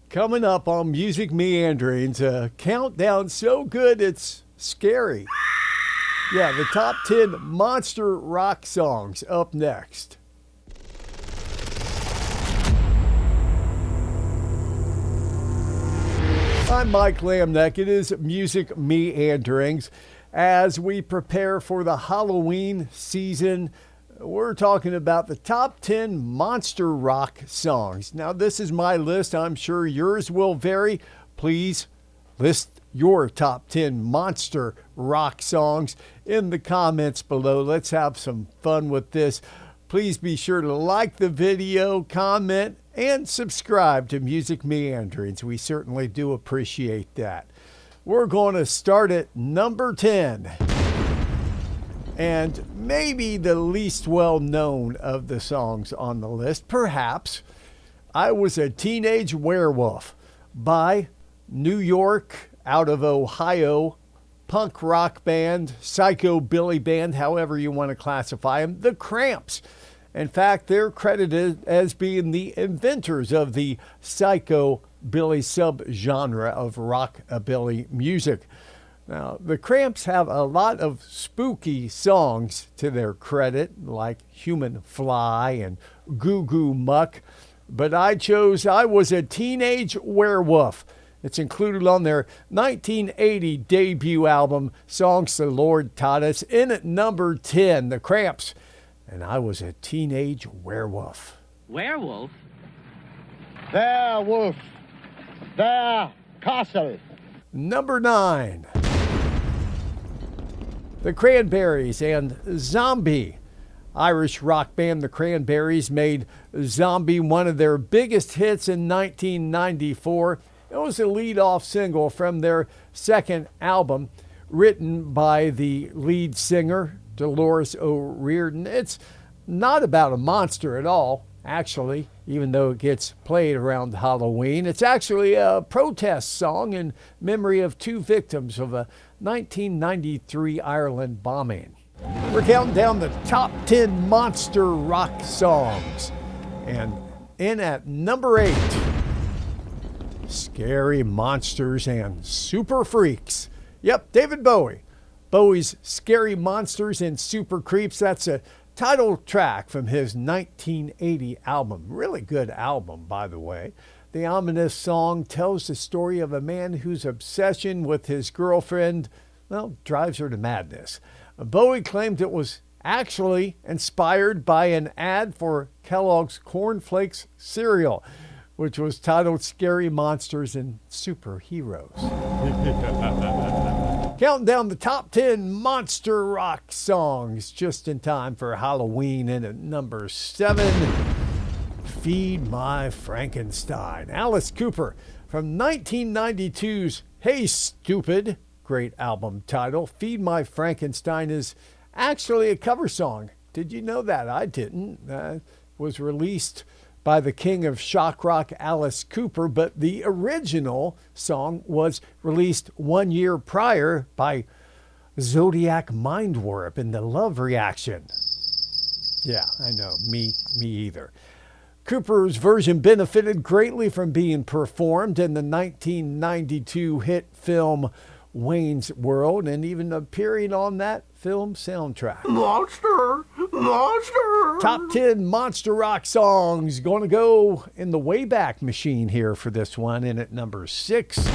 Coming up on Music Meanderings, a countdown so good it's scary. Yeah, the top 10 monster rock songs up next. I'm Mike Lamneck. It is Music Meanderings. As we prepare for the Halloween season, we're talking about the top 10 monster rock songs. Now, this is my list. I'm sure yours will vary. Please list your top 10 monster rock songs in the comments below. Let's have some fun with this. Please be sure to like the video, comment, and subscribe to Music Meanderings. We certainly do appreciate that. We're going to start at number 10. And maybe the least well-known of the songs on the list, perhaps, I Was a Teenage Werewolf by New York, out of Ohio, punk rock band, psychobilly band, however you want to classify them, The Cramps. In fact, they're credited as being the inventors of the psychobilly subgenre of rockabilly music. Now, the Cramps have a lot of spooky songs to their credit, like Human Fly and Goo Goo Muck, but I chose I Was a Teenage Werewolf. It's included on their 1980 debut album, Songs the Lord Taught Us. In at number 10, The Cramps, and I Was a Teenage Werewolf. Werewolf? Der Wolf, der Castle. Number 9. The Cranberries and Zombie. Irish rock band The Cranberries made Zombie one of their biggest hits in 1994. It was a lead-off single from their second album, written by the lead singer, Dolores O'Riordan. It's not about a monster at all, actually, even though it gets played around Halloween. It's actually a protest song in memory of two victims of a 1993 Ireland bombing. We're counting down the top 10 monster rock songs. And in at number 8, Scary Monsters and Super Freaks. Yep, David Bowie. Bowie's Scary Monsters and Super Creeps. That's a title track from his 1980 album. Really good album, by the way. The ominous song tells the story of a man whose obsession with his girlfriend, well, drives her to madness. Bowie claimed it was actually inspired by an ad for Kellogg's Corn Flakes cereal, which was titled Scary Monsters and Superheroes. Counting down the top 10 monster rock songs just in time for Halloween. And at number 7, Feed My Frankenstein. Alice Cooper from 1992's Hey Stupid, great album title. Feed My Frankenstein is actually a cover song. Did you know that? I didn't. It was released by the king of shock rock, Alice Cooper, but the original song was released 1 year prior by Zodiac Mindwarp in the Love Reaction. Yeah, I know, me either. Cooper's version benefited greatly from being performed in the 1992 hit film Wayne's World, and even appearing on that film soundtrack. Monster! Monster! Top 10 monster rock songs. Going to go in the Wayback Machine here for this one. And at number 6, you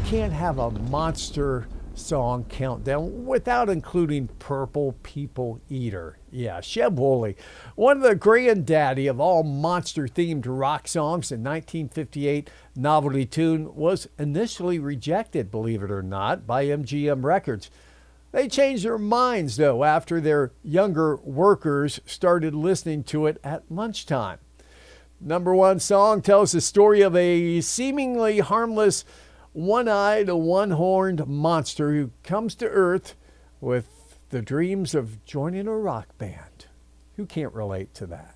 can't have a monster song countdown without including Purple People Eater. Yeah, Sheb Wooley, one of the granddaddy of all monster-themed rock songs. In 1958, novelty tune was initially rejected, believe it or not, by MGM Records. They changed their minds, though, after their younger workers started listening to it at lunchtime. Number 1 song tells the story of a seemingly harmless, one-eyed, one-horned monster who comes to Earth with the dreams of joining a rock band. Who can't relate to that?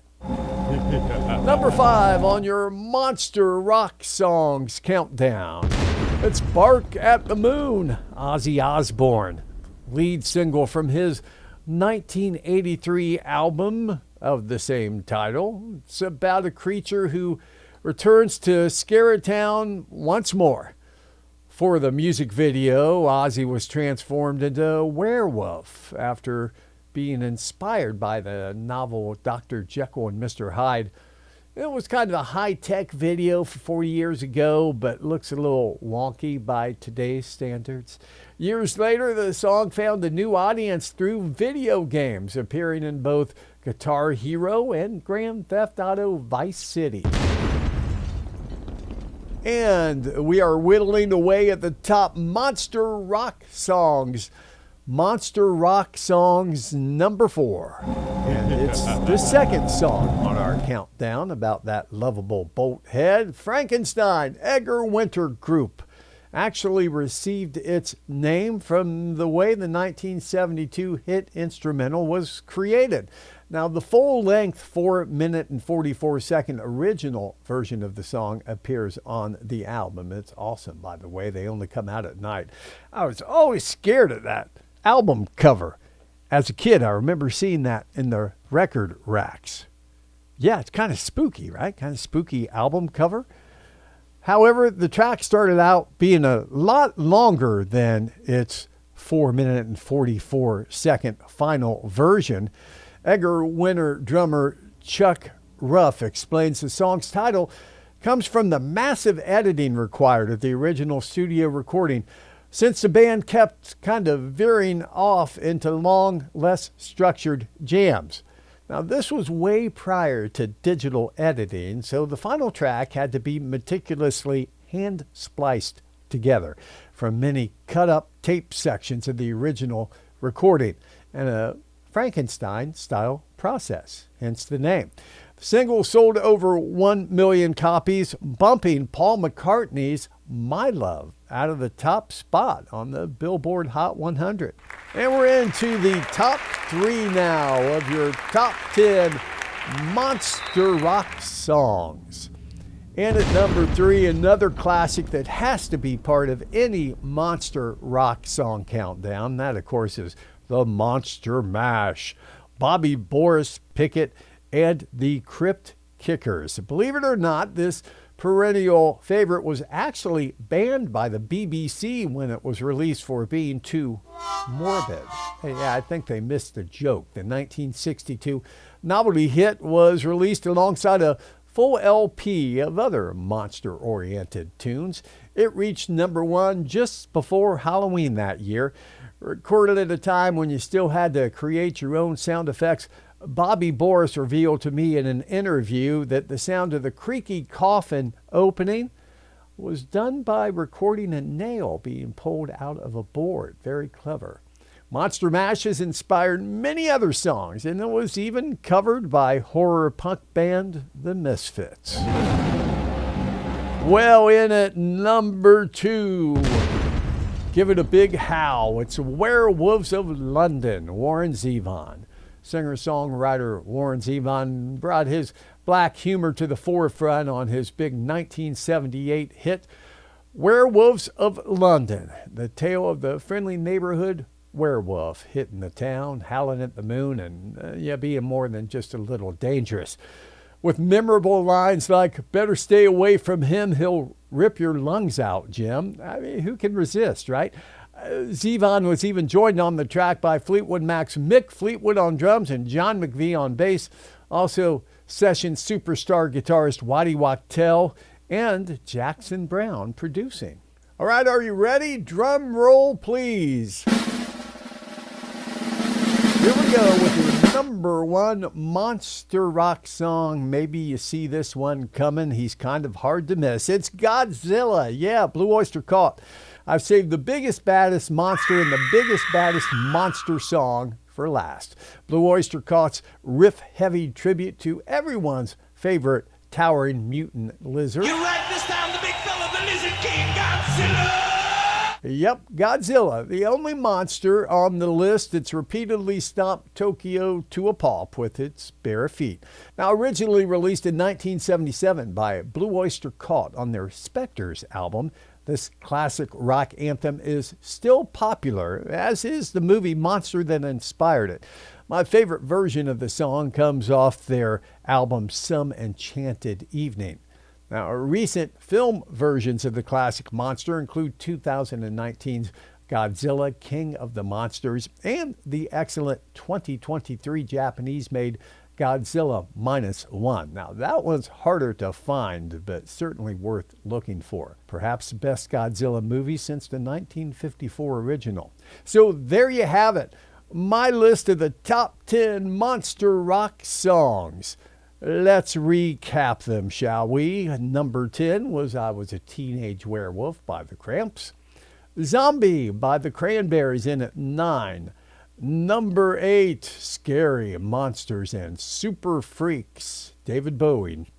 Number 5 on your monster rock songs countdown. It's Bark at the Moon, Ozzy Osbourne. Lead single from his 1983 album of the same title. It's about a creature who returns to Scaretown once more. For the music video, Ozzy was transformed into a werewolf after being inspired by the novel Dr. Jekyll and Mr. Hyde. It was kind of a high-tech video for 40 years ago, but looks a little wonky by today's standards. Years later, the song found a new audience through video games, appearing in both Guitar Hero and Grand Theft Auto Vice City. And we are whittling away at the top monster rock songs. Monster rock songs number 4. And it's the second song on our countdown about that lovable bolt head. Frankenstein, Edgar Winter Group, actually received its name from the way the 1972 hit instrumental was created. Now, the full-length 4-minute and 44-second original version of the song appears on the album. It's awesome, by the way. They only come out at night. I was always scared of that album cover. As a kid, I remember seeing that in the record racks. Yeah, it's kind of spooky, right? Kind of spooky album cover. However, the track started out being a lot longer than its 4-minute and 44-second final version. Edgar Winter drummer Chuck Ruff explains the song's title comes from the massive editing required of the original studio recording, since the band kept kind of veering off into long, less structured jams. Now, this was way prior to digital editing, so the final track had to be meticulously hand-spliced together from many cut-up tape sections of the original recording, and a Frankenstein-style process, hence the name. The single sold over 1 million copies, bumping Paul McCartney's My Love out of the top spot on the Billboard Hot 100. And we're into the top 3 now of your top 10 monster rock songs. And at number 3, another classic that has to be part of any monster rock song countdown. That, of course, is the Monster Mash. Bobby Boris Pickett and the Crypt Kickers. Believe it or not, this perennial favorite was actually banned by the BBC when it was released for being too morbid. Hey, yeah, I think they missed the joke. The 1962 novelty hit was released alongside a full LP of other monster-oriented tunes. It reached number 1 just before Halloween that year. Recorded at a time when you still had to create your own sound effects, Bobby Boris revealed to me in an interview that the sound of the creaky coffin opening was done by recording a nail being pulled out of a board. Very clever. Monster Mash has inspired many other songs, and it was even covered by horror punk band The Misfits. Well, in at number 2, give it a big howl. It's Werewolves of London, Warren Zevon. Singer-songwriter Warren Zevon brought his black humor to the forefront on his big 1978 hit, Werewolves of London, the tale of the friendly neighborhood werewolf hitting the town, howling at the moon, and being more than just a little dangerous. With memorable lines like, "Better stay away from him, he'll rip your lungs out, Jim." I mean, who can resist, right? Zevon was even joined on the track by Fleetwood Mac's Mick Fleetwood on drums and John McVie on bass. Also, session superstar guitarist Waddy Wachtel and Jackson Browne producing. All right, are you ready? Drum roll, please. Here we go with the number 1 monster rock song. Maybe you see this one coming. He's kind of hard to miss. It's Godzilla. Yeah, Blue Oyster Cult. I've saved the biggest, baddest monster and the biggest, baddest monster song for last. Blue Oyster Cult's riff-heavy tribute to everyone's favorite towering mutant lizard. You're right this time, the big fella, the Lizard King, Godzilla! Yep, Godzilla, the only monster on the list that's repeatedly stomped Tokyo to a pulp with its bare feet. Now, originally released in 1977 by Blue Oyster Cult on their Spectres album, this classic rock anthem is still popular, as is the movie monster that inspired it. My favorite version of the song comes off their album Some Enchanted Evening. Now, recent film versions of the classic monster include 2019's Godzilla, King of the Monsters, and the excellent 2023 Japanese-made Godzilla -1. Now, that one's harder to find, but certainly worth looking for. Perhaps the best Godzilla movie since the 1954 original. So there you have it. My list of the top 10 monster rock songs. Let's recap them, shall we? Number 10 was I Was a Teenage Werewolf by the Cramps. Zombie by the Cranberries in at 9. Number 8, Scary Monsters and Super Freaks, David Bowie.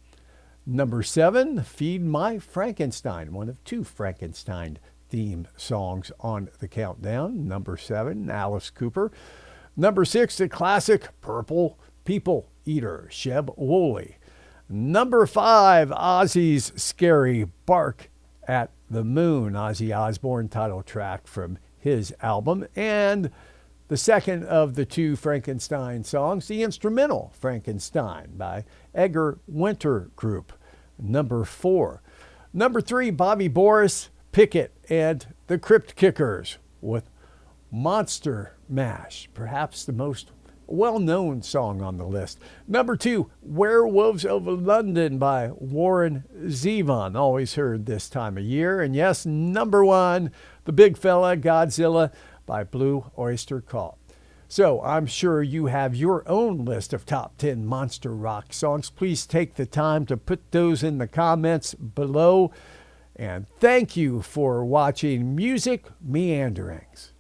Number 7, Feed My Frankenstein, one of 2 Frankenstein theme songs on the countdown. Number 7, Alice Cooper. Number 6, the classic Purple People Eater, Sheb Wooley. Number 5, Ozzy's Scary Bark at the Moon, Ozzy Osbourne title track from his album. And the second of the 2 Frankenstein songs, the instrumental Frankenstein by Edgar Winter Group. Number 4. Number 3, Bobby Boris, Pickett, and the Crypt Kickers with Monster Mash, perhaps the most well-known song on the list. Number 2, Werewolves of London by Warren Zevon, always heard this time of year. And yes, number 1, the big fella, Godzilla by Blue Oyster Cult. So I'm sure you have your own list of top 10 monster rock songs. Please take the time to put those in the comments below. And thank you for watching Music Meanderings.